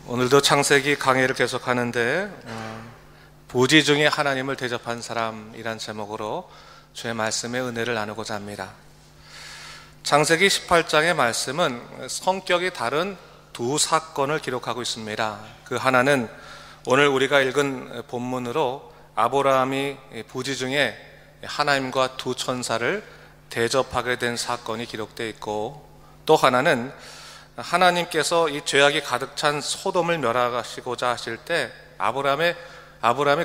오늘도 창세기 강의를 계속하는데 부지 중에 하나님을 대접한 사람이란 제목으로 주의 말씀의 은혜를 나누고자 합니다. 창세기 18장의 말씀은 성격이 다른 두 사건을 기록하고 있습니다. 그 하나는 오늘 우리가 읽은 본문으로 아브라함이 부지 중에 하나님과 두 천사를 대접하게 된 사건이 기록되어 있고, 또 하나는 하나님께서 이 죄악이 가득 찬 소돔을 멸하시고자 하실 때 아브라함의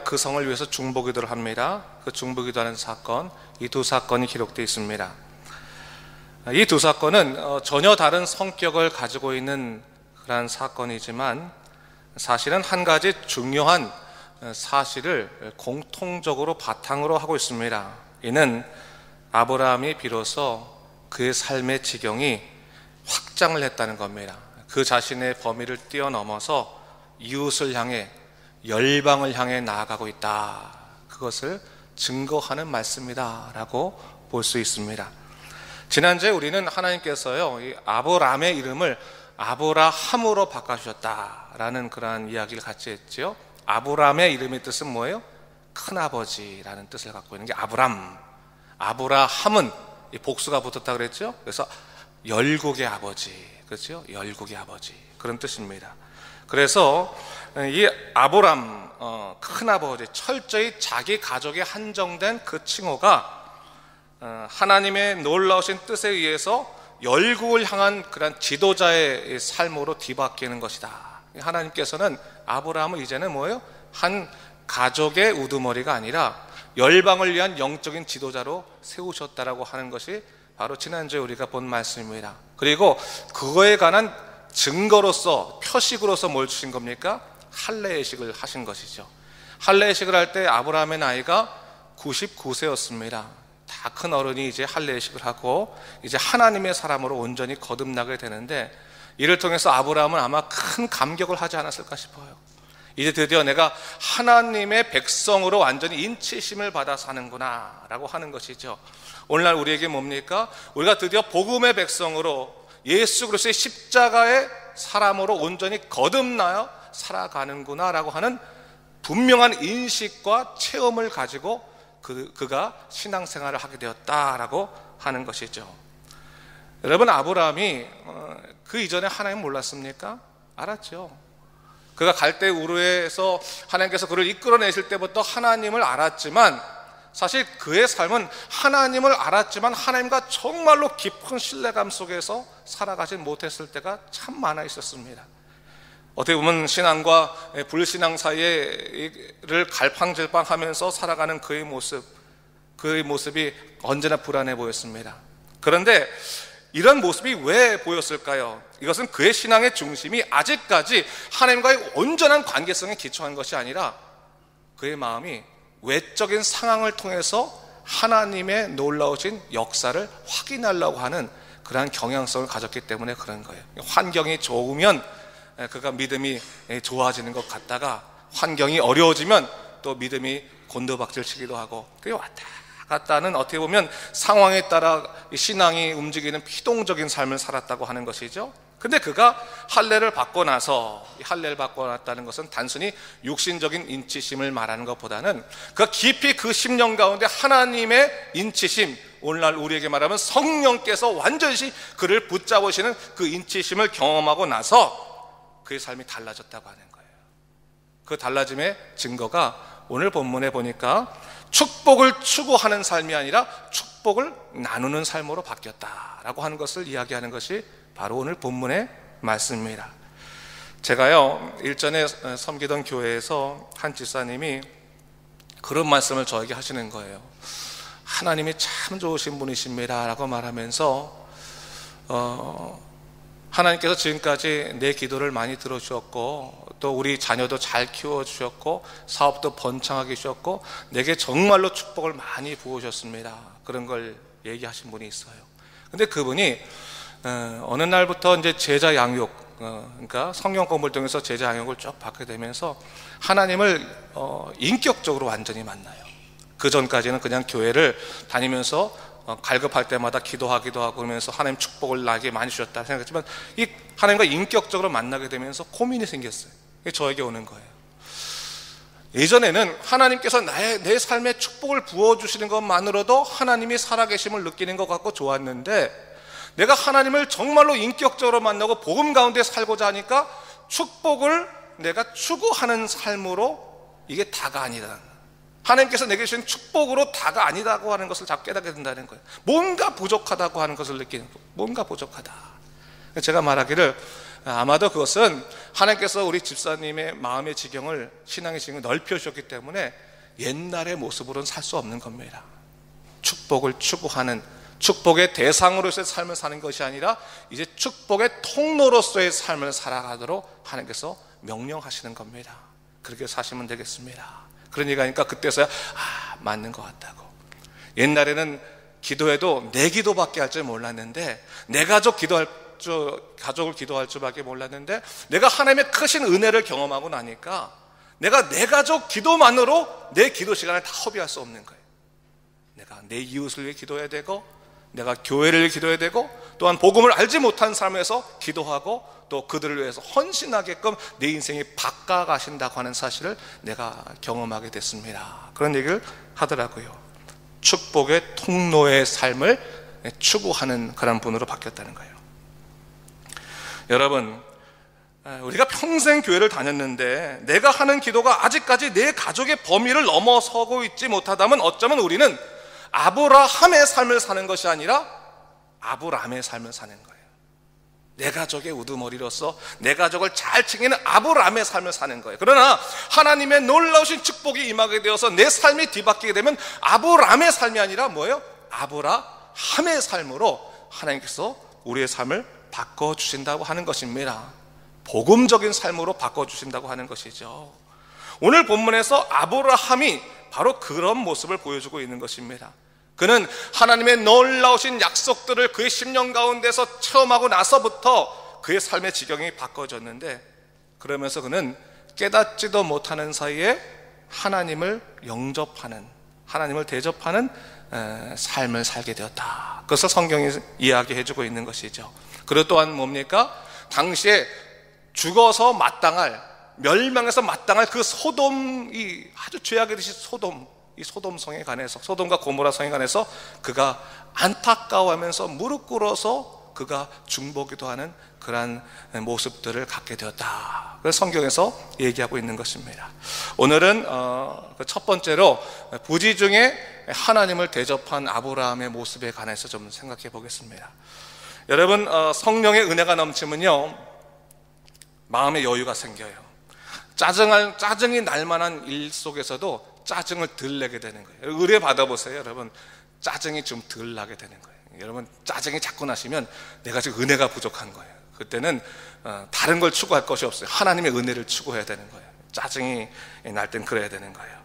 그 성을 위해서 중보기도를 합니다. 그 중보기도하는 사건, 이 두 사건이 기록되어 있습니다. 이 두 사건은 전혀 다른 성격을 가지고 있는 그러한 사건이지만 사실은 한 가지 중요한 사실을 공통적으로 바탕으로 하고 있습니다. 이는 아브라함이 비로소 그의 삶의 지경이 확장을 했다는 겁니다. 그 자신의 범위를 뛰어넘어서 이웃을 향해, 열방을 향해 나아가고 있다, 그것을 증거하는 말씀이다 라고 볼 수 있습니다. 지난주에 우리는 하나님께서요, 이 아브라함의 이름을 아브라함으로 바꿔주셨다라는 그러한 이야기를 같이 했죠. 아브라함의 이름의 뜻은 뭐예요? 큰아버지라는 뜻을 갖고 있는 게 아브람. 아브라함은 이 복수가 붙었다 그랬죠. 그래서 열국의 아버지, 그렇죠? 열국의 아버지, 그런 뜻입니다. 그래서 이 아브람, 큰아버지, 철저히 자기 가족에 한정된 그 칭호가 하나님의 놀라우신 뜻에 의해서 열국을 향한 그런 지도자의 삶으로 뒤바뀌는 것이다. 하나님께서는 아브라함을 이제는 뭐예요? 한 가족의 우두머리가 아니라 열방을 위한 영적인 지도자로 세우셨다라고 하는 것이 바로 지난주에 우리가 본 말씀입니다. 그리고 그거에 관한 증거로서, 표식으로서 뭘 주신 겁니까? 할례예식을 하신 것이죠. 할례예식을 할 때 아브라함의 나이가 99세였습니다. 다 큰 어른이 이제 할례예식을 하고 이제 하나님의 사람으로 온전히 거듭나게 되는데, 이를 통해서 아브라함은 아마 큰 감격을 하지 않았을까 싶어요. 이제 드디어 내가 하나님의 백성으로 완전히 인치심을 받아 사는구나 라고 하는 것이죠. 오늘날 우리에게 뭡니까? 우리가 드디어 복음의 백성으로 예수 그리스도의 십자가의 사람으로 온전히 거듭나여 살아가는구나 라고 하는 분명한 인식과 체험을 가지고 그가 신앙생활을 하게 되었다라고 하는 것이죠. 여러분, 아브라함이 그 이전에 하나님 몰랐습니까? 알았죠. 그가 갈대 우르에서 하나님께서 그를 이끌어내실 때부터 하나님을 알았지만, 사실 그의 삶은 하나님을 알았지만 하나님과 정말로 깊은 신뢰감 속에서 살아가지 못했을 때가 참 많아 있었습니다. 어떻게 보면 신앙과 불신앙 사이를 갈팡질팡하면서 살아가는 그의 모습이 언제나 불안해 보였습니다. 그런데 이런 모습이 왜 보였을까요? 이것은 그의 신앙의 중심이 아직까지 하나님과의 온전한 관계성에 기초한 것이 아니라 그의 마음이 외적인 상황을 통해서 하나님의 놀라우신 역사를 확인하려고 하는 그러한 경향성을 가졌기 때문에 그런 거예요. 환경이 좋으면 그가 믿음이 좋아지는 것 같다가 환경이 어려워지면 또 믿음이 곤두박질치기도 하고, 그게 왔다 갔다 하는, 어떻게 보면 상황에 따라 신앙이 움직이는 피동적인 삶을 살았다고 하는 것이죠. 근데 그가 할례를 받고 나서, 할례를 받고 났다는 것은 단순히 육신적인 인치심을 말하는 것보다는 그가 깊이 그 심령 가운데 하나님의 인치심, 오늘날 우리에게 말하면 성령께서 완전히 그를 붙잡으시는 그 인치심을 경험하고 나서 그의 삶이 달라졌다고 하는 거예요. 그 달라짐의 증거가 오늘 본문에 보니까 축복을 추구하는 삶이 아니라 축복을 나누는 삶으로 바뀌었다라고 하는 것을 이야기하는 것이 바로 오늘 본문의 말씀입니다. 제가요, 일전에 섬기던 교회에서 한 집사님이 그런 말씀을 저에게 하시는 거예요. 하나님이 참 좋으신 분이십니다 라고 말하면서 하나님께서 지금까지 내 기도를 많이 들어주셨고, 또 우리 자녀도 잘 키워주셨고, 사업도 번창하게 주셨고, 내게 정말로 축복을 많이 부으셨습니다, 그런 걸 얘기하신 분이 있어요. 근데 그분이 어느 날부터 이제 제자 양육, 그러니까 성경 공부를 통해서 제자 양육을 쭉 받게 되면서 하나님을 인격적으로 완전히 만나요. 그 전까지는 그냥 교회를 다니면서 갈급할 때마다 기도하기도 하고 그러면서 하나님 축복을 나에게 많이 주셨다 생각했지만 이 하나님과 인격적으로 만나게 되면서 고민이 생겼어요. 이게 저에게 오는 거예요. 예전에는 하나님께서 내 삶에 축복을 부어주시는 것만으로도 하나님이 살아계심을 느끼는 것 같고 좋았는데, 내가 하나님을 정말로 인격적으로 만나고 복음 가운데 살고자 하니까 축복을 내가 추구하는 삶으로 이게 다가 아니다, 하나님께서 내게 주신 축복으로 다가 아니다고 하는 것을 자꾸 깨닫게 된다는 거예요. 뭔가 부족하다고 하는 것을 느끼는 거예요. 뭔가 부족하다. 제가 말하기를 아마도 그것은 하나님께서 우리 집사님의 마음의 지경을, 신앙의 지경을 넓혀주셨기 때문에 옛날의 모습으로는 살 수 없는 겁니다. 축복을 추구하는, 축복의 대상으로서의 삶을 사는 것이 아니라 이제 축복의 통로로서의 삶을 살아가도록 하나님께서 명령하시는 겁니다. 그렇게 사시면 되겠습니다. 그런 얘기하니까 그때서야 맞는 것 같다고. 옛날에는 기도해도 내 기도밖에 할 줄 몰랐는데, 내 가족을 기도할 줄밖에 몰랐는데, 내가 하나님의 크신 은혜를 경험하고 나니까 내가 내 가족 기도만으로 내 기도 시간을 다 허비할 수 없는 거예요. 내가 내 이웃을 위해 기도해야 되고, 내가 교회를 위해 기도해야 되고, 또한 복음을 알지 못한 삶에서 기도하고 또 그들을 위해서 헌신하게끔 내 인생이 바꿔가신다고 하는 사실을 내가 경험하게 됐습니다. 그런 얘기를 하더라고요. 축복의 통로의 삶을 추구하는 그런 분으로 바뀌었다는 거예요. 여러분, 우리가 평생 교회를 다녔는데 내가 하는 기도가 아직까지 내 가족의 범위를 넘어서고 있지 못하다면 어쩌면 우리는 아브라함의 삶을 사는 것이 아니라 아브람의 삶을 사는 거예요. 내 가족의 우두머리로서 내 가족을 잘 챙기는 아브람의 삶을 사는 거예요. 그러나 하나님의 놀라우신 축복이 임하게 되어서 내 삶이 뒤바뀌게 되면 아브람의 삶이 아니라 뭐예요? 아브라함의 삶으로 하나님께서 우리의 삶을 바꿔주신다고 하는 것입니다. 복음적인 삶으로 바꿔주신다고 하는 것이죠. 오늘 본문에서 아브라함이 바로 그런 모습을 보여주고 있는 것입니다. 그는 하나님의 놀라우신 약속들을 그의 심령 가운데서 체험하고 나서부터 그의 삶의 지경이 바꿔졌는데, 그러면서 그는 깨닫지도 못하는 사이에 하나님을 영접하는, 하나님을 대접하는 삶을 살게 되었다. 그것을 성경이 이야기해주고 있는 것이죠. 그리고 또한 뭡니까? 당시에 죽어서 마땅할, 멸망해서 마땅할 그 소돔이 아주 죄악의 도시 소돔, 이 소돔성에 관해서, 소돔과 고모라 성에 관해서 그가 안타까워하면서 무릎 꿇어서 그가 중보기도 하는 그러한 모습들을 갖게 되었다. 그래서 성경에서 얘기하고 있는 것입니다. 오늘은 첫 번째로 부지 중에 하나님을 대접한 아브라함의 모습에 관해서 좀 생각해 보겠습니다. 여러분, 성령의 은혜가 넘치면요, 마음의 여유가 생겨요. 짜증이 날 만한 일 속에서도 짜증을 덜 내게 되는 거예요. 의뢰 받아보세요. 여러분, 짜증이 좀 덜 나게 되는 거예요. 여러분, 짜증이 자꾸 나시면 내가 지금 은혜가 부족한 거예요. 그때는 다른 걸 추구할 것이 없어요. 하나님의 은혜를 추구해야 되는 거예요. 짜증이 날 땐 그래야 되는 거예요.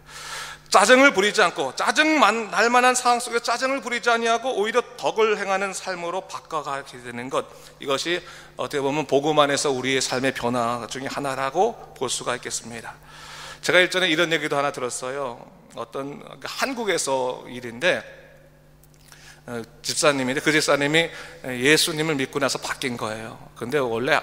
짜증을 부리지 않고, 짜증만 날 만한 상황 속에 짜증을 부리지 아니하고 오히려 덕을 행하는 삶으로 바꿔가게 되는 것, 이것이 어떻게 보면 복음 안에서 우리의 삶의 변화 중에 하나라고 볼 수가 있겠습니다. 제가 일전에 이런 얘기도 하나 들었어요. 어떤 한국에서 일인데, 집사님인데 그 집사님이 예수님을 믿고 나서 바뀐 거예요. 근데 원래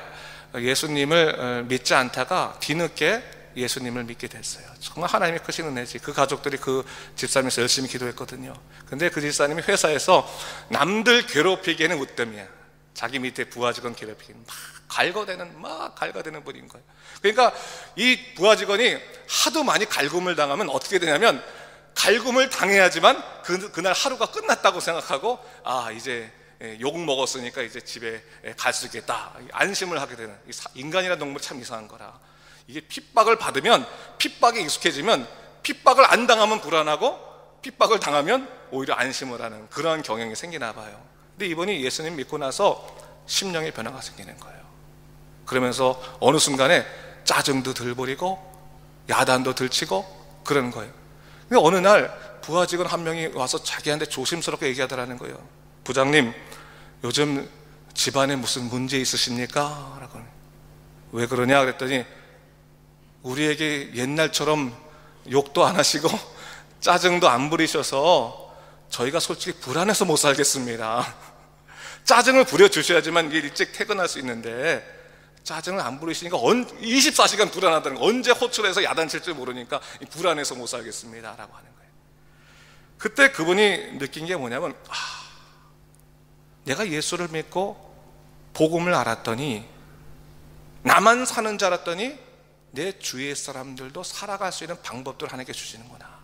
예수님을 믿지 않다가 뒤늦게 예수님을 믿게 됐어요. 정말 하나님의 크신 은혜지. 그 가족들이 그 집사님에서 열심히 기도했거든요. 근데 그 집사님이 회사에서 남들 괴롭히기에는 으뜸이야. 자기 밑에 부하 직원 괴롭히기는 막 갈가대는 분인 거예요. 그러니까 이 부하 직원이 하도 많이 갈굼을 당하면 어떻게 되냐면, 갈굼을 당해야지만 그날 하루가 끝났다고 생각하고, 이제 욕 먹었으니까 이제 집에 갈 수 있겠다, 안심을 하게 되는, 인간이라는 동물이 참 이상한 거라. 이게 핍박을 받으면, 핍박에 익숙해지면, 핍박을 안 당하면 불안하고, 핍박을 당하면 오히려 안심을 하는 그러한 경향이 생기나 봐요. 근데 이분이 예수님 믿고 나서 심령의 변화가 생기는 거예요. 그러면서 어느 순간에 짜증도 덜 부리고 야단도 덜 치고 그러는 거예요. 근데 어느 날 부하 직원 한 명이 와서 자기한테 조심스럽게 얘기하더라는 거예요. 부장님, 요즘 집안에 무슨 문제 있으십니까? 라고. 왜 그러냐 그랬더니, 우리에게 옛날처럼 욕도 안 하시고 짜증도 안 부리셔서 저희가 솔직히 불안해서 못 살겠습니다. 짜증을 부려주셔야지만 일찍 퇴근할 수 있는데 짜증을 안 부리시니까 24시간 불안하다는 거, 언제 호출해서 야단칠지 모르니까 불안해서 못 살겠습니다 라고 하는 거예요. 그때 그분이 느낀 게 뭐냐면 내가 예수를 믿고 복음을 알았더니 나만 사는 줄 알았더니 내 주위의 사람들도 살아갈 수 있는 방법들을 하나님께 주시는구나.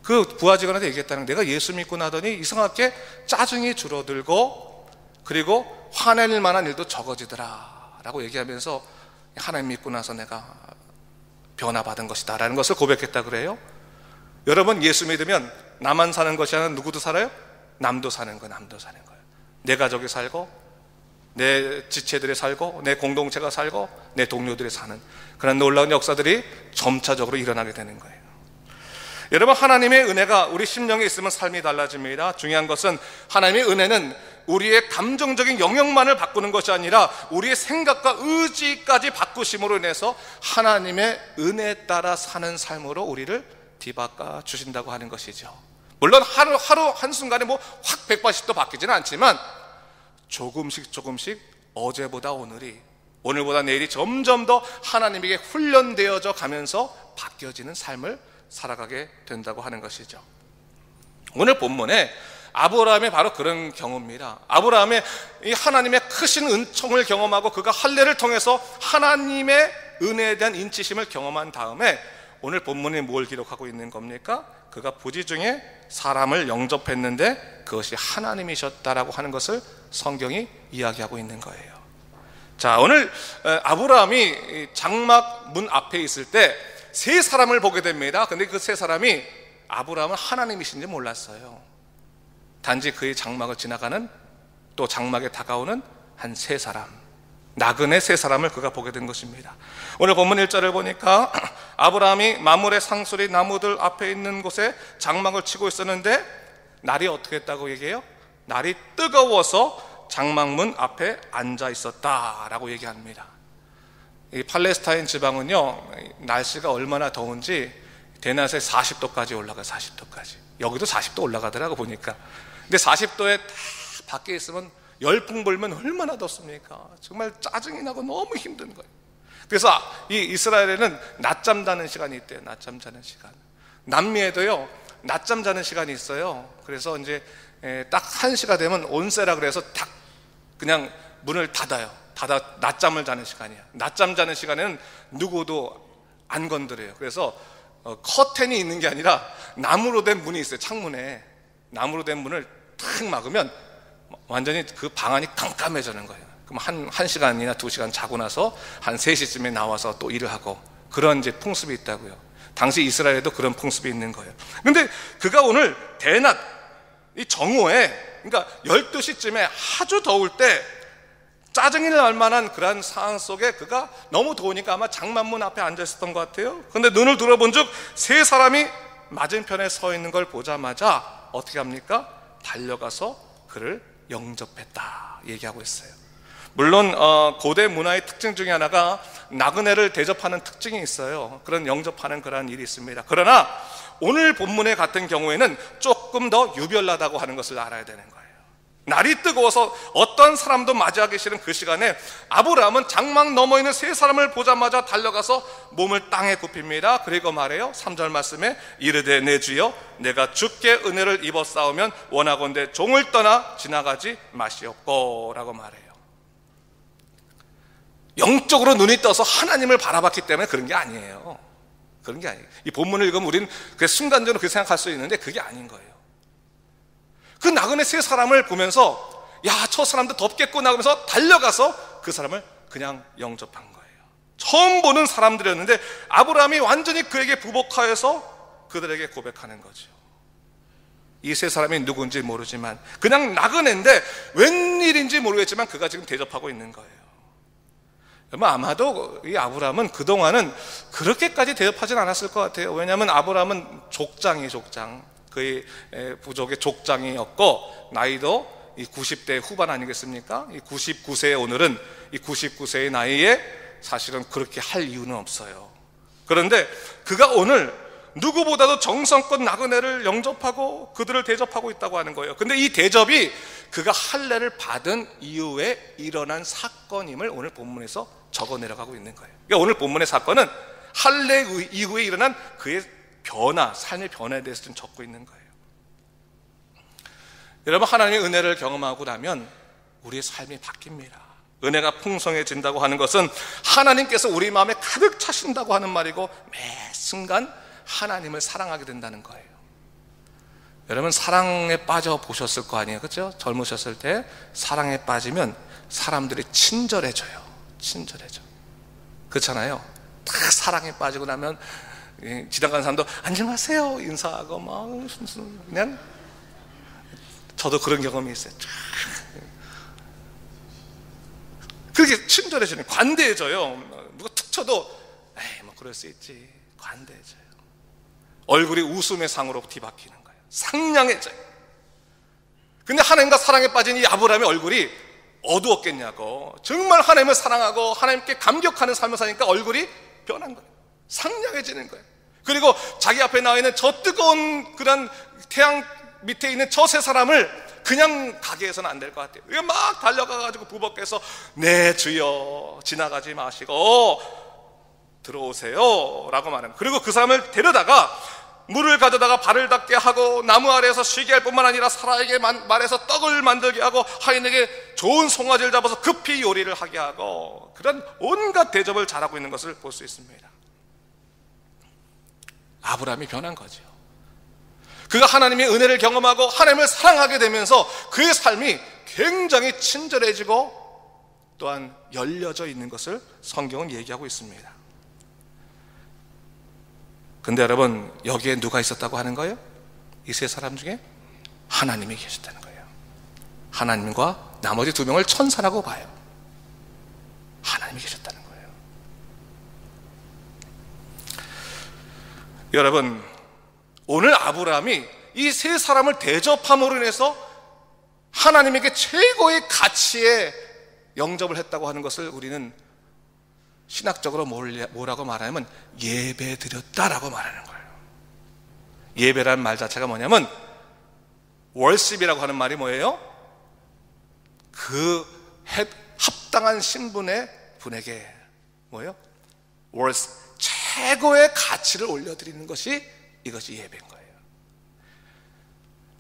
그 부하직원한테 얘기했다는 거예요. 내가 예수 믿고 나더니 이상하게 짜증이 줄어들고 그리고 화낼 만한 일도 적어지더라 라고 얘기하면서 하나님 믿고 나서 내가 변화받은 것이다 라는 것을 고백했다 그래요. 여러분, 예수 믿으면 나만 사는 것이 아니라 누구도 살아요? 남도 사는 거예요. 남도 사는 거예요. 내 가족이 살고 내 지체들이 살고 내 공동체가 살고 내 동료들이 사는 그런 놀라운 역사들이 점차적으로 일어나게 되는 거예요. 여러분, 하나님의 은혜가 우리 심령에 있으면 삶이 달라집니다. 중요한 것은 하나님의 은혜는 우리의 감정적인 영역만을 바꾸는 것이 아니라 우리의 생각과 의지까지 바꾸심으로 인해서 하나님의 은혜에 따라 사는 삶으로 우리를 뒤바꿔 주신다고 하는 것이죠. 물론 하루 한순간에 확 180도 바뀌지는 않지만 조금씩 어제보다 오늘보다 내일이 점점 더 하나님에게 훈련되어져 가면서 바뀌어지는 삶을 살아가게 된다고 하는 것이죠. 오늘 본문에 아브라함이 바로 그런 경우입니다. 아브라함의 이 하나님의 크신 은총을 경험하고 그가 할례를 통해서 하나님의 은혜에 대한 인치심을 경험한 다음에 오늘 본문이 뭘 기록하고 있는 겁니까? 그가 부지 중에 사람을 영접했는데 그것이 하나님이셨다라고 하는 것을 성경이 이야기하고 있는 거예요. 자, 오늘 아브라함이 장막 문 앞에 있을 때 세 사람을 보게 됩니다. 근데 그 세 사람이 아브라함은 하나님이신지 몰랐어요. 단지 그의 장막을 지나가는, 또 장막에 다가오는 한 세 사람, 나그네 세 사람을 그가 보게 된 것입니다. 오늘 본문 1절을 보니까 아브라함이 마므레 상수리 나무들 앞에 있는 곳에 장막을 치고 있었는데 날이 어떻게 했다고 얘기해요? 날이 뜨거워서 장막문 앞에 앉아 있었다라고 얘기합니다. 이 팔레스타인 지방은요, 날씨가 얼마나 더운지 대낮에 40도까지 올라가요. 40도까지. 여기도 40도 올라가더라고 보니까. 근데 40도에 다 밖에 있으면 열풍 불면 얼마나 덥습니까? 정말 짜증이 나고 너무 힘든 거예요. 그래서 이 이스라엘에는 낮잠 자는 시간이 있대요. 낮잠 자는 시간. 남미에도요, 낮잠 자는 시간이 있어요. 그래서 이제 딱 1시가 되면 온세라 그래서 딱 그냥 문을 닫아요. 낮잠을 자는 시간이야. 낮잠 자는 시간에는 누구도 안 건드려요. 그래서 커튼이 있는 게 아니라 나무로 된 문이 있어요. 창문에 나무로 된 문을 탁 막으면 완전히 그 방안이 깜깜해지는 거예요. 그럼 한 시간이나 2시간 자고 나서 한 3시쯤에 나와서 또 일을 하고, 그런 이제 풍습이 있다고요. 당시 이스라엘에도 그런 풍습이 있는 거예요. 근데 그가 오늘 대낮 이 정오에, 그러니까 12시쯤에 아주 더울 때 짜증이 날 만한 그런 상황 속에 그가 너무 더우니까 아마 장막문 앞에 앉아 있었던 것 같아요. 근데 눈을 들어본 즉 세 사람이 맞은편에 서 있는 걸 보자마자 어떻게 합니까? 달려가서 그를 영접했다 얘기하고 있어요. 물론 고대 문화의 특징 중에 하나가 나그네를 대접하는 특징이 있어요. 그런 영접하는 그런 일이 있습니다. 그러나 오늘 본문의 같은 경우에는 조금 더 유별나다고 하는 것을 알아야 되는 거예요. 날이 뜨거워서 어떤 사람도 맞이하기 싫은 그 시간에 아브라함은 장막 너머 있는 세 사람을 보자마자 달려가서 몸을 땅에 굽힙니다. 그리고 말해요. 3절 말씀에 이르되 내 주여 내가 주께 은혜를 입어 싸우면 원하건대 종을 떠나 지나가지 마시옵고 라고 말해요. 영적으로 눈이 떠서 하나님을 바라봤기 때문에 그런 게 아니에요. 그런 게 아니에요. 이 본문을 읽으면 우리는 순간적으로 그렇게 생각할 수 있는데 그게 아닌 거예요. 그 나그네 세 사람을 보면서 야, 저 사람도 덥겠구나 하면서 달려가서 그 사람을 그냥 영접한 거예요. 처음 보는 사람들이었는데 아브라함이 완전히 그에게 부복하여서 그들에게 고백하는 거죠. 이 세 사람이 누군지 모르지만 그냥 나그네인데 웬일인지 모르겠지만 그가 지금 대접하고 있는 거예요. 아마도 이 아브라함은 그동안은 그렇게까지 대접하진 않았을 것 같아요. 왜냐하면 아브라함은 족장이에요. 족장. 그의 부족의 족장이었고 나이도 이 90대 후반 아니겠습니까? 이 99세의 오늘은 이 99세의 나이에 사실은 그렇게 할 이유는 없어요. 그런데 그가 오늘 누구보다도 정성껏 나그네를 영접하고 그들을 대접하고 있다고 하는 거예요. 근데 이 대접이 그가 할례를 받은 이후에 일어난 사건임을 오늘 본문에서 적어 내려가고 있는 거예요. 그러니까 오늘 본문의 사건은 할례 이후에 일어난 그의 변화, 삶의 변화에 대해서 좀 적고 있는 거예요. 여러분, 하나님의 은혜를 경험하고 나면 우리의 삶이 바뀝니다. 은혜가 풍성해진다고 하는 것은 하나님께서 우리 마음에 가득 차신다고 하는 말이고, 매 순간 하나님을 사랑하게 된다는 거예요. 여러분, 사랑에 빠져 보셨을 거 아니에요, 그렇죠? 젊으셨을 때 사랑에 빠지면 사람들이 친절해져요. 친절해져. 그렇잖아요. 딱 사랑에 빠지고 나면 지나가는 사람도 안녕하세요 인사하고 막 그냥, 저도 그런 경험이 있어요. 그렇게 친절해지는, 관대해져요. 누가 툭 쳐도 에이 뭐 그럴 수 있지. 관대해져요. 얼굴이 웃음의 상으로 뒤바뀌는 거예요. 상냥해져요. 근데 하나님과 사랑에 빠진 이 아브라함의 얼굴이 어두웠겠냐고. 정말 하나님을 사랑하고 하나님께 감격하는 삶을 사니까 얼굴이 변한 거예요. 상냥해지는 거예요. 그리고 자기 앞에 나와 있는 저 뜨거운 그런 태양 밑에 있는 저 세 사람을 그냥 가게 해서는 안 될 것 같아요. 막 달려가가지고 부엌에서 네 주여 지나가지 마시고 들어오세요 라고 말합니다. 그리고 그 사람을 데려다가 물을 가져다가 발을 닦게 하고 나무 아래에서 쉬게 할 뿐만 아니라 사라에게 말해서 떡을 만들게 하고 하인에게 좋은 송아지를 잡아서 급히 요리를 하게 하고, 그런 온갖 대접을 잘하고 있는 것을 볼 수 있습니다. 아브라함이 변한 거죠. 그가 하나님의 은혜를 경험하고 하나님을 사랑하게 되면서 그의 삶이 굉장히 친절해지고 또한 열려져 있는 것을 성경은 얘기하고 있습니다. 근데 여러분, 여기에 누가 있었다고 하는 거예요? 이 세 사람 중에 하나님이 계셨다는 거예요. 하나님과 나머지 두 명을 천사라고 봐요. 하나님이 계셨다는 거예요. 여러분, 오늘 아브라함이 이 세 사람을 대접함으로 인해서 하나님에게 최고의 가치에 영접을 했다고 하는 것을 우리는 신학적으로 뭐라고 말하냐면 예배 드렸다라고 말하는 거예요. 예배라는 말 자체가 뭐냐면 월십이라고 하는 말이 뭐예요? 그 합당한 신분의 분에게 뭐예요? 월스, 최고의 가치를 올려드리는 것이 이것이 예배인 거예요.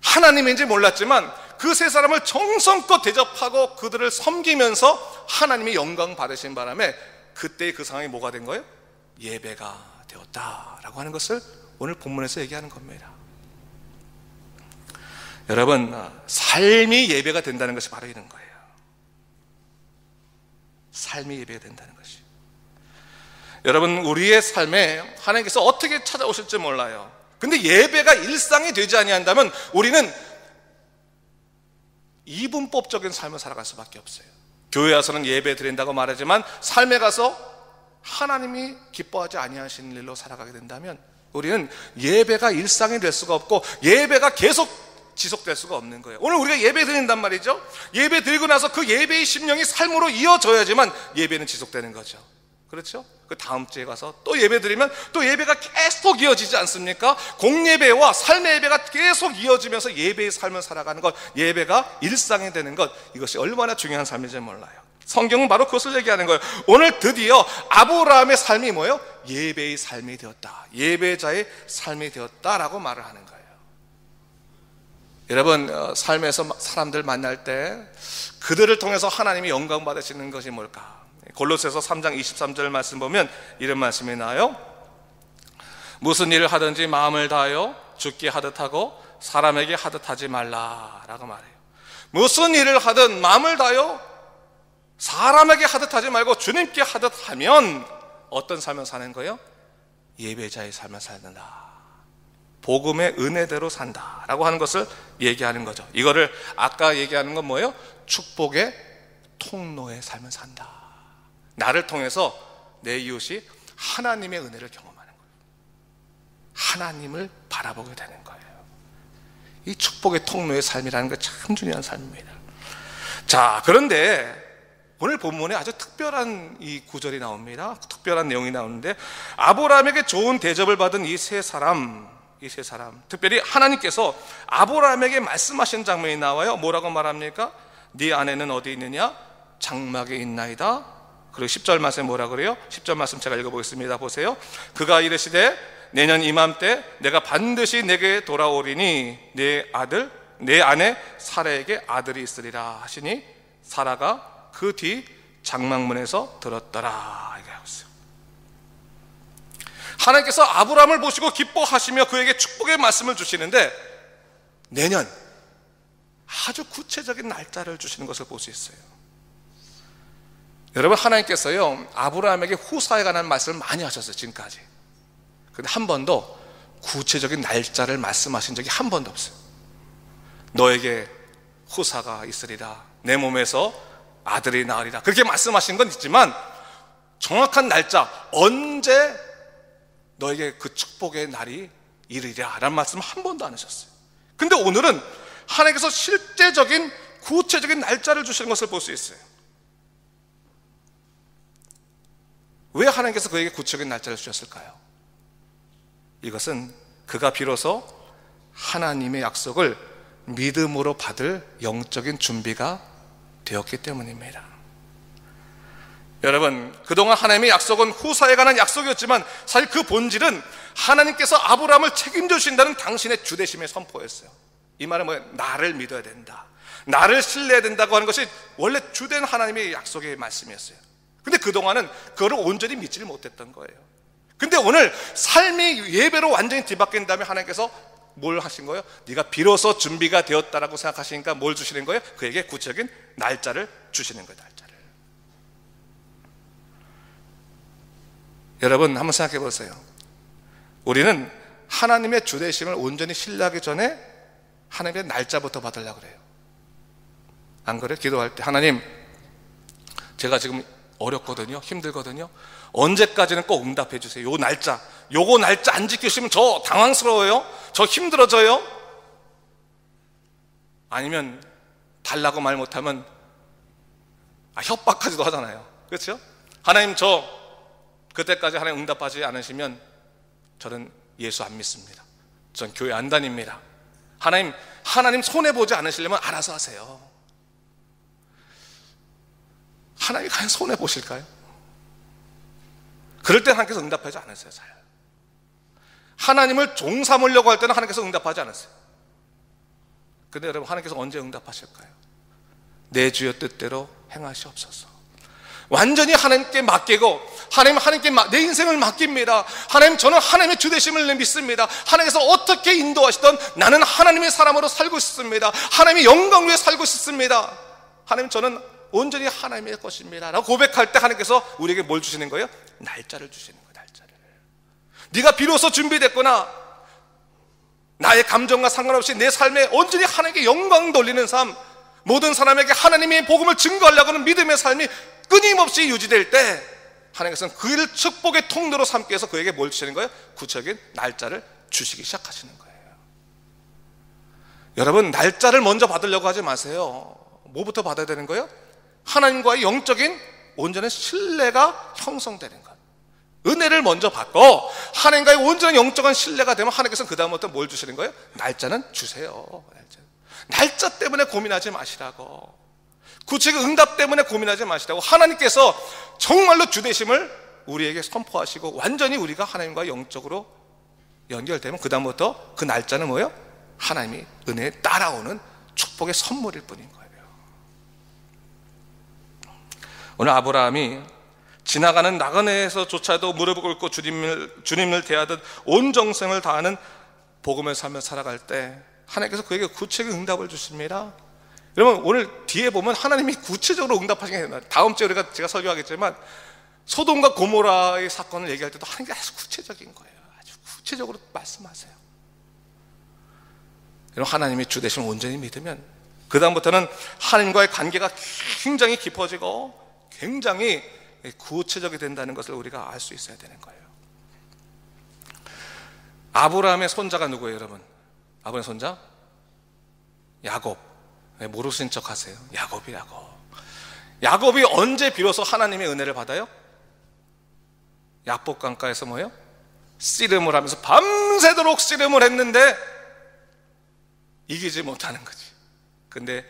하나님인지 몰랐지만 그 세 사람을 정성껏 대접하고 그들을 섬기면서 하나님이 영광 받으신 바람에 그때 그 상황이 뭐가 된 거예요? 예배가 되었다라고 하는 것을 오늘 본문에서 얘기하는 겁니다. 여러분, 삶이 예배가 된다는 것이 바로 이런 거예요. 삶이 예배가 된다는 것이. 여러분, 우리의 삶에 하나님께서 어떻게 찾아오실지 몰라요. 근데 예배가 일상이 되지 아니한다면 우리는 이분법적인 삶을 살아갈 수밖에 없어요. 교회 와서는 예배 드린다고 말하지만 삶에 가서 하나님이 기뻐하지 아니하시는 일로 살아가게 된다면 우리는 예배가 일상이 될 수가 없고 예배가 계속 지속될 수가 없는 거예요. 오늘 우리가 예배 드린단 말이죠. 예배 드리고 나서 그 예배의 심령이 삶으로 이어져야지만 예배는 지속되는 거죠. 그렇죠? 그 다음 주에 가서 또 예배 드리면 또 예배가 계속 이어지지 않습니까? 공예배와 삶의 예배가 계속 이어지면서 예배의 삶을 살아가는 것, 예배가 일상이 되는 것, 이것이 얼마나 중요한 삶인지 몰라요. 성경은 바로 그것을 얘기하는 거예요. 오늘 드디어 아브라함의 삶이 뭐예요? 예배의 삶이 되었다, 예배자의 삶이 되었다라고 말을 하는 거예요. 여러분, 삶에서 사람들 만날 때 그들을 통해서 하나님이 영광 받으시는 것이 뭘까? 골로새서 3장 23절 말씀 보면 이런 말씀이 나와요. 무슨 일을 하든지 마음을 다하여 주께 하듯 하고 사람에게 하듯 하지 말라라고 말해요. 무슨 일을 하든 마음을 다하여 사람에게 하듯 하지 말고 주님께 하듯 하면 어떤 삶을 사는 거예요? 예배자의 삶을 산다, 복음의 은혜대로 산다라고 하는 것을 얘기하는 거죠. 이거를 아까 얘기하는 건 뭐예요? 축복의 통로의 삶을 산다. 나를 통해서 내 이웃이 하나님의 은혜를 경험하는 거예요. 하나님을 바라보게 되는 거예요. 이 축복의 통로의 삶이라는 게 참 중요한 삶입니다. 자, 그런데 오늘 본문에 아주 특별한 이 구절이 나옵니다. 특별한 내용이 나오는데, 아브라함에게 좋은 대접을 받은 이 세 사람, 특별히 하나님께서 아브라함에게 말씀하신 장면이 나와요. 뭐라고 말합니까? 네 아내는 어디 있느냐? 장막에 있나이다. 그리고 10절 말씀에 뭐라 그래요? 10절 말씀 제가 읽어보겠습니다. 보세요. 그가 이르시되 내년 이맘때 내가 반드시 내게 돌아오리니 내 아내 사라에게 아들이 있으리라 하시니 사라가 그 뒤 장막문에서 들었더라. 이렇게 하고 있어요. 하나님께서 아브라함을 보시고 기뻐하시며 그에게 축복의 말씀을 주시는데, 내년 아주 구체적인 날짜를 주시는 것을 볼 수 있어요. 여러분, 하나님께서요 아브라함에게 후사에 관한 말씀을 많이 하셨어요, 지금까지. 근데 한 번도 구체적인 날짜를 말씀하신 적이 한 번도 없어요. 너에게 후사가 있으리라, 내 몸에서 아들이 나으리라, 그렇게 말씀하신 건 있지만 정확한 날짜, 언제 너에게 그 축복의 날이 이르리라 라는 말씀 한 번도 안 하셨어요. 근데 오늘은 하나님께서 실제적인 구체적인 날짜를 주시는 것을 볼 수 있어요. 왜 하나님께서 그에게 구체적인 날짜를 주셨을까요? 이것은 그가 비로소 하나님의 약속을 믿음으로 받을 영적인 준비가 되었기 때문입니다. 여러분, 그동안 하나님의 약속은 후사에 관한 약속이었지만 사실 그 본질은 하나님께서 아브라함을 책임져 주신다는 당신의 주대심의 선포였어요. 이 말은 뭐예요? 나를 믿어야 된다, 나를 신뢰해야 된다고 하는 것이 원래 주된 하나님의 약속의 말씀이었어요. 근데 그동안은 그거를 온전히 믿지를 못했던 거예요. 근데 오늘 삶이 예배로 완전히 뒤바뀐 다음에 하나님께서 뭘 하신 거예요? 네가 비로소 준비가 되었다라고 생각하시니까 뭘 주시는 거예요? 그에게 구체적인 날짜를 주시는 거예요. 날짜를. 여러분, 한번 생각해 보세요. 우리는 하나님의 주대심을 온전히 신뢰하기 전에 하나님의 날짜부터 받으려고 그래요. 안 그래요? 기도할 때 하나님, 제가 지금 어렵거든요, 힘들거든요, 언제까지는 꼭 응답해 주세요. 요거 날짜 안 지키시면 저 당황스러워요, 저 힘들어져요. 아니면 달라고 말 못하면 협박하지도 하잖아요. 그렇죠? 하나님, 저 그때까지 하나님 응답하지 않으시면 저는 예수 안 믿습니다, 전 교회 안 다닙니다. 하나님 손해보지 않으시려면 알아서 하세요. 하나님이 과연 손해보실까요? 그럴 때 하나님께서 응답하지 않으세요. 잘. 하나님을 종 삼으려고 할 때는 하나님께서 응답하지 않으세요. 근데 여러분, 하나님께서 언제 응답하실까요? 내 주여 뜻대로 행하시옵소서. 완전히 하나님께 맡기고, 하나님께 내 인생을 맡깁니다. 하나님, 저는 하나님의 주되심을 믿습니다. 하나님께서 어떻게 인도하시던 나는 하나님의 사람으로 살고 싶습니다. 하나님의 영광 위에 살고 싶습니다. 하나님, 저는 온전히 하나님의 것입니다 라고 고백할 때 하나님께서 우리에게 뭘 주시는 거예요? 날짜를 주시는 거예요. 날짜를. 네가 비로소 준비됐구나, 나의 감정과 상관없이 내 삶에 온전히 하나님께 영광 돌리는 삶, 모든 사람에게 하나님의 복음을 증거하려고 하는 믿음의 삶이 끊임없이 유지될 때 하나님께서는 그를 축복의 통로로 삼기 위해서 그에게 뭘 주시는 거예요? 구체적인 날짜를 주시기 시작하시는 거예요. 여러분, 날짜를 먼저 받으려고 하지 마세요. 뭐부터 받아야 되는 거예요? 하나님과의 영적인 온전한 신뢰가 형성되는 것, 은혜를 먼저 받고 하나님과의 온전한 영적인 신뢰가 되면 하나님께서는 그 다음부터 뭘 주시는 거예요? 날짜는 주세요. 날짜 때문에 고민하지 마시라고, 구체적 응답 때문에 고민하지 마시라고. 하나님께서 정말로 주되심을 우리에게 선포하시고 완전히 우리가 하나님과 영적으로 연결되면 그 다음부터 그 날짜는 뭐예요? 하나님이 은혜에 따라오는 축복의 선물일 뿐인 거예요. 오늘 아브라함이 지나가는 나그네에서조차도 무릎을 꿇고 주님을 대하듯 온 정성을 다하는 복음을 살며 살아갈 때 하나님께서 그에게 구체적인 응답을 주십니다. 여러분, 오늘 뒤에 보면 하나님이 구체적으로 응답하시게 됩니다. 다음 주에 제가 설교하겠지만 소돔과 고모라의 사건을 얘기할 때도 하나님이 아주 구체적인 거예요. 아주 구체적으로 말씀하세요. 여러분, 하나님의 주되심을 온전히 믿으면 그 다음부터는 하나님과의 관계가 굉장히 깊어지고 굉장히 구체적이 된다는 것을 우리가 알 수 있어야 되는 거예요. 아브라함의 손자가 누구예요, 여러분? 아브라함의 손자? 야곱. 모르신 척 하세요. 야곱이라고. 야곱이 언제 비로소 하나님의 은혜를 받아요? 야복 강가에서 뭐예요? 씨름을 하면서 밤새도록 씨름을 했는데 이기지 못하는 거지. 근데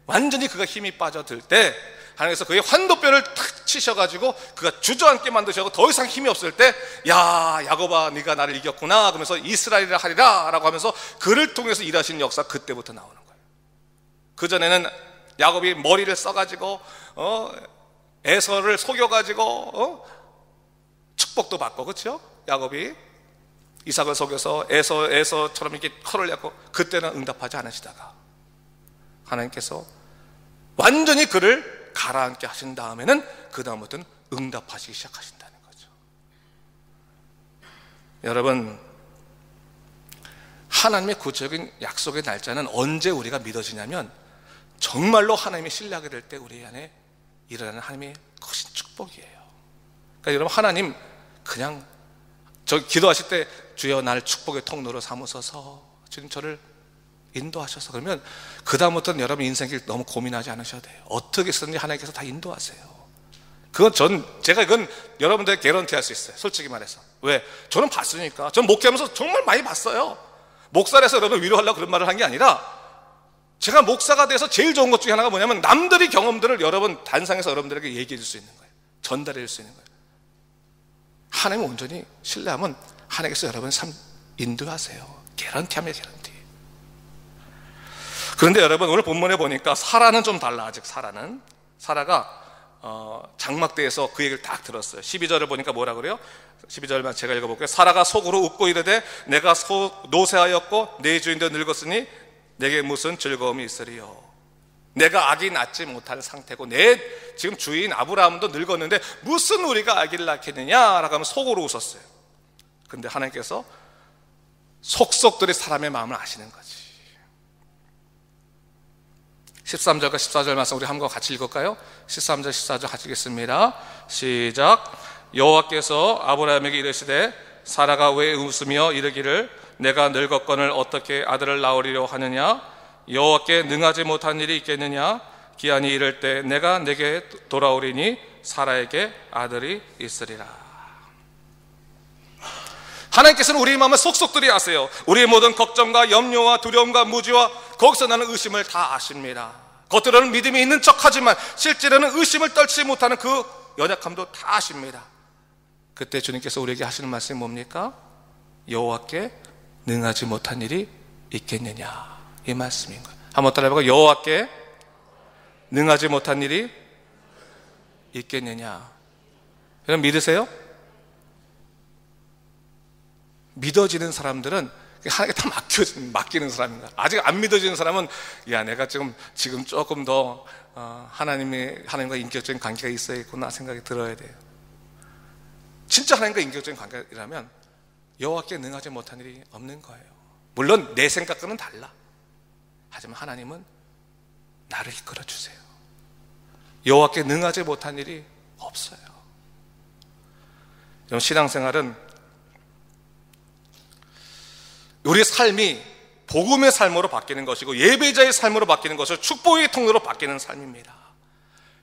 완전히 그가 힘이 빠져들 때 하나님께서 그의 환도뼈를 탁 치셔가지고 그가 주저앉게 만드셔서 더 이상 힘이 없을 때, 야 야곱아 네가 나를 이겼구나 그러면서 이스라엘이라 하리라 라고 하면서 그를 통해서 일하신 역사, 그때부터 나오는 거예요. 그전에는 야곱이 머리를 써가지고 에서를 속여가지고 축복도 받고, 그렇죠? 야곱이 이삭을 속여서 에서처럼 이렇게 털을 내고, 그때는 응답하지 않으시다가 하나님께서 완전히 그를 가라앉게 하신 다음에는 그 다음부터는 응답하시기 시작하신다는 거죠. 여러분, 하나님의 구체적인 약속의 날짜는 언제 우리가 믿어지냐면 정말로 하나님이 신뢰하게 될 때 우리 안에 일어나는 하나님의 크신 축복이에요. 그러니까 여러분, 하나님 그냥 저 기도하실 때 주여 나를 축복의 통로로 삼으소서, 주님 저를 인도하셔서, 그러면 그 다음부터는 여러분 인생길 너무 고민하지 않으셔도 돼요. 어떻게 쓰든지 하나님께서 다 인도하세요. 그건 제가 이건 여러분들에게 개런티 할 수 있어요. 솔직히 말해서. 왜? 저는 봤으니까. 전 목회하면서 정말 많이 봤어요. 목사라서 여러분 위로하려고 그런 말을 한 게 아니라, 제가 목사가 돼서 제일 좋은 것 중에 하나가 뭐냐면 남들이 경험들을 여러분 단상에서 여러분들에게 얘기해 줄 수 있는 거예요. 전달해 줄 수 있는 거예요. 하나님을 온전히 신뢰하면 하나님께서 여러분의 삶 인도하세요. 개런티합니다. 개런티. 그런데 여러분, 오늘 본문에 보니까 사라는 좀 달라. 아직 사라가 장막대에서 그 얘기를 딱 들었어요. 12절을 보니까 뭐라 그래요? 12절만 제가 읽어볼게요. 사라가 속으로 웃고 이르되 내가 노쇠하였고 내 주인도 늙었으니 내게 무슨 즐거움이 있으리요. 내가 아기 낳지 못할 상태고 내 지금 주인 아브라함도 늙었는데 무슨 우리가 아기를 낳겠느냐라고 하면 속으로 웃었어요. 근데 하나님께서 속속들이 사람의 마음을 아시는 거지. 13절과 14절 말씀 우리 한번 같이 읽을까요? 13절 14절 같이 읽겠습니다. 시작. 여호와께서 아브라함에게 이르시되 사라가 왜 웃으며 이르기를 내가 늙었거늘 어떻게 아들을 낳으리려 하느냐? 여호와께 능하지 못한 일이 있겠느냐? 기한이 이를 때 내가 내게 돌아오리니 사라에게 아들이 있으리라. 하나님께서는 우리의 마음을 속속들이 아세요. 우리의 모든 걱정과 염려와 두려움과 무지와 거기서 나는 의심을 다 아십니다. 겉으로는 믿음이 있는 척하지만 실제로는 의심을 떨치 못하는 그 연약함도 다 아십니다. 그때 주님께서 우리에게 하시는 말씀이 뭡니까? 여호와께 능하지 못한 일이 있겠느냐, 이 말씀인 거예요. 한번 따라해보고, 여호와께 능하지 못한 일이 있겠느냐. 여러분 믿으세요? 믿어지는 사람들은 하나님께 다 맡기는 사람인가. 아직 안 믿어지는 사람은 야 내가 지금 조금 더 하나님과 인격적인 관계가 있어야겠구나 생각이 들어야 돼요. 진짜 하나님과 인격적인 관계라면 여호와께 능하지 못한 일이 없는 거예요. 물론 내 생각과는 달라. 하지만 하나님은 나를 이끌어 주세요. 여호와께 능하지 못한 일이 없어요. 여러분, 신앙생활은 우리의 삶이 복음의 삶으로 바뀌는 것이고 예배자의 삶으로 바뀌는 것을 축복의 통로로 바뀌는 삶입니다.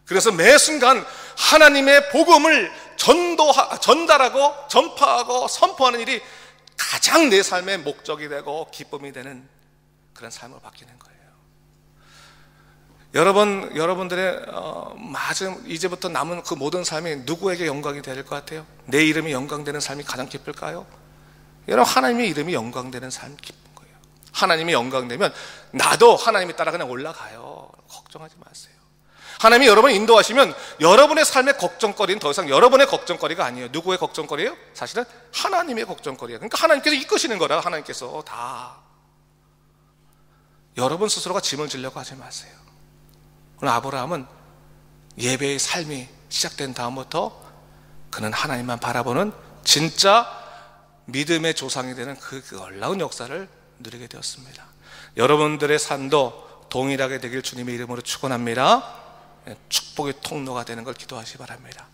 그래서 매 순간 하나님의 복음을 전달하고 전파하고 선포하는 일이 가장 내 삶의 목적이 되고 기쁨이 되는 그런 삶으로 바뀌는 거예요. 여러분들의 이제부터 남은 그 모든 삶이 누구에게 영광이 될 것 같아요? 내 이름이 영광되는 삶이 가장 기쁠까요? 여러분, 하나님의 이름이 영광되는 삶이 기쁜 거예요. 하나님이 영광되면 나도 하나님이 따라 그냥 올라가요. 걱정하지 마세요. 하나님이 여러분을 인도하시면 여러분의 삶의 걱정거리는 더 이상 여러분의 걱정거리가 아니에요. 누구의 걱정거리예요? 사실은 하나님의 걱정거리예요. 그러니까 하나님께서 이끄시는 거라. 하나님께서 다. 여러분 스스로가 짐을 지려고 하지 마세요. 오늘 아브라함은 예배의 삶이 시작된 다음부터 그는 하나님만 바라보는 진짜 믿음의 조상이 되는 그 놀라운 역사를 누리게 되었습니다. 여러분들의 삶도 동일하게 되길 주님의 이름으로 축원합니다. 축복의 통로가 되는 걸 기도하시기 바랍니다.